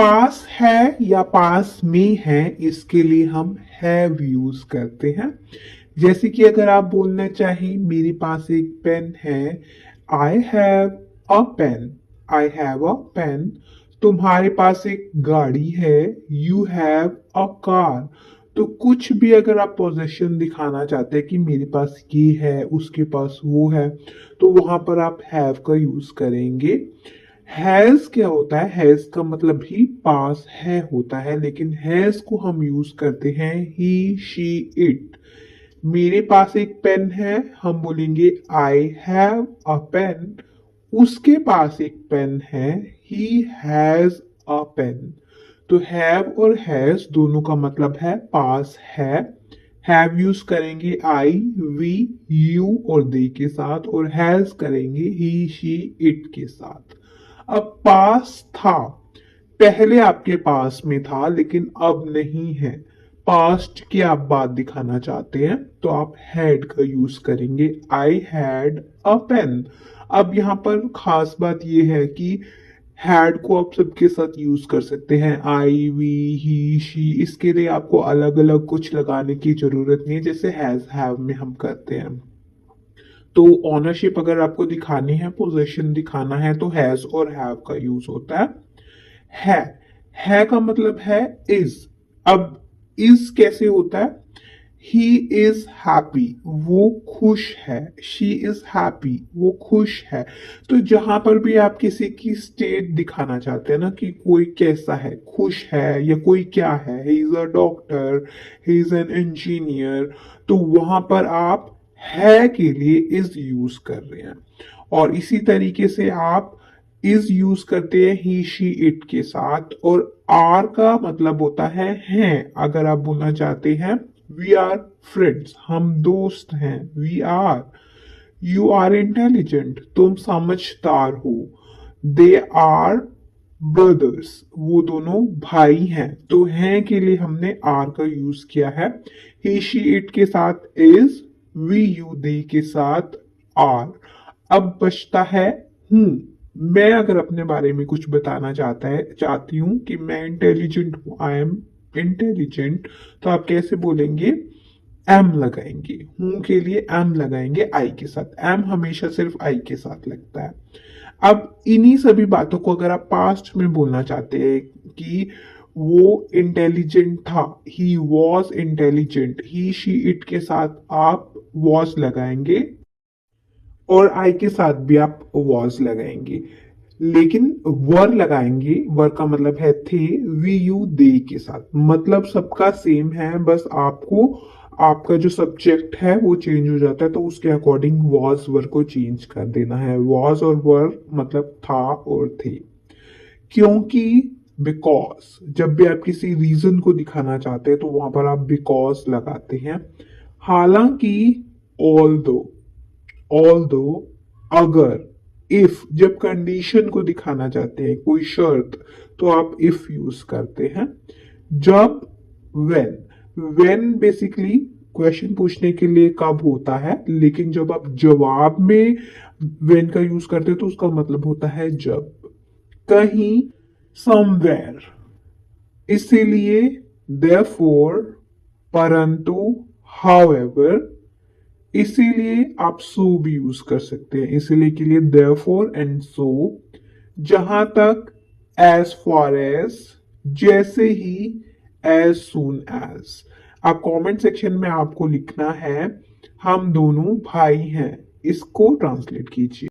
पास है या पास में है, इसके लिए हम हैव यूज करते हैं। जैसे कि अगर आप बोलना चाहें मेरे पास एक पेन है, I have a pen, I have a pen. तुम्हारे पास एक गाड़ी है, यू हैव अ कार। तो कुछ भी अगर आप पोजेशन दिखाना चाहते हैं कि मेरे पास ये है, उसके पास वो है, तो वहां पर आप हैव का यूज करेंगे। हैज क्या होता है? हैज का मतलब भी पास है होता है, लेकिन हैज को हम यूज करते हैं ही, शी, इट। मेरे पास एक पेन है, हम बोलेंगे आई हैव अ पेन। उसके पास एक पेन है, ही हैज अ पेन। तो हैव और हैज दोनों का मतलब है पास है। हैव यूज करेंगे आई, वी, यू और दे के साथ, और हैज करेंगे ही, शी, इट के साथ। अब पास था, पहले आपके पास में था लेकिन अब नहीं है। पास्ट की आप बात दिखाना चाहते हैं तो आप हैड का यूज करेंगे, आई हैड अ पेन। अब यहाँ पर खास बात यह है कि हैड को आप सबके साथ यूज कर सकते हैं, आई, वी, ही, शी। इसके लिए आपको अलग अलग कुछ लगाने की जरूरत नहीं है, जैसे हैज, हैव में हम करते हैं। तो ओनरशिप अगर आपको दिखानी है, पोजेशन दिखाना है, तो हैज और हैव का यूज होता है। है का मतलब है इज। अब इज कैसे होता है? ही इज हैप्पी, वो खुश है। शी इज हैप्पी, वो खुश है। तो जहां पर भी आप किसी की स्टेट दिखाना चाहते हैं ना, कि कोई कैसा है, खुश है या कोई क्या है, he is a doctor, he is an engineer, तो वहां पर आप है के लिए इज यूज कर रहे हैं। और इसी तरीके से आप इज यूज करते हैं ही, शी, इट के साथ। और आर का मतलब होता है हैं। अगर आप बोलना चाहते हैं वी आर फ्रेंड्स, हम दोस्त हैं, we are. You are intelligent, तुम समझदार हो। दे आर ब्रदर्स, वो दोनों भाई हैं। तो हैं के लिए हमने आर का यूज किया है। ही, शी, इट के साथ इज, वी, यू, दे के साथ आर। अब बचता है हूं। मैं अगर अपने बारे में कुछ बताना चाहती हूँ कि मैं इंटेलिजेंट हूँ, आई एम इंटेलिजेंट, तो आप कैसे बोलेंगे? एम लगाएंगे। हूं के लिए एम लगाएंगे आई के साथ। एम हमेशा सिर्फ आई के साथ लगता है। अब इन्हीं सभी बातों को अगर आप पास्ट में बोलना चाहते हैं कि वो इंटेलिजेंट था, he was intelligent, he, she, it के साथ आप वॉज लगाएंगे और आई के साथ भी आप वॉज लगाएंगे। लेकिन वर लगाएंगे, वर का मतलब है थे, वी, यू, दे के साथ। मतलब सबका सेम है, बस आपको आपका जो सब्जेक्ट है वो चेंज हो जाता है, तो उसके अकॉर्डिंग वॉज वर को चेंज कर देना है। वॉज और वर मतलब था और थे। क्योंकि, बिकॉज, जब भी आप किसी रीजन को दिखाना चाहते हैं तो वहां पर आप बिकॉज लगाते हैं। हालांकि, ऑल दो, अगर, इफ, जब कंडीशन को दिखाना चाहते हैं, कोई शर्त, तो आप इफ यूज करते हैं। जब, वेन बेसिकली क्वेश्चन पूछने के लिए कब होता है, लेकिन जब आप जवाब में वेन का यूज करते हैं तो उसका मतलब होता है जब। कहीं, समवेयर। इसीलिए, therefore, परंतु, however। इसीलिए आप सो भी यूज कर सकते हैं, इसीलिए के लिए therefore एंड so। जहां तक, as far as, जैसे ही, as soon as। आप कमेंट सेक्शन में आपको लिखना है हम दोनों भाई हैं, इसको ट्रांसलेट कीजिए।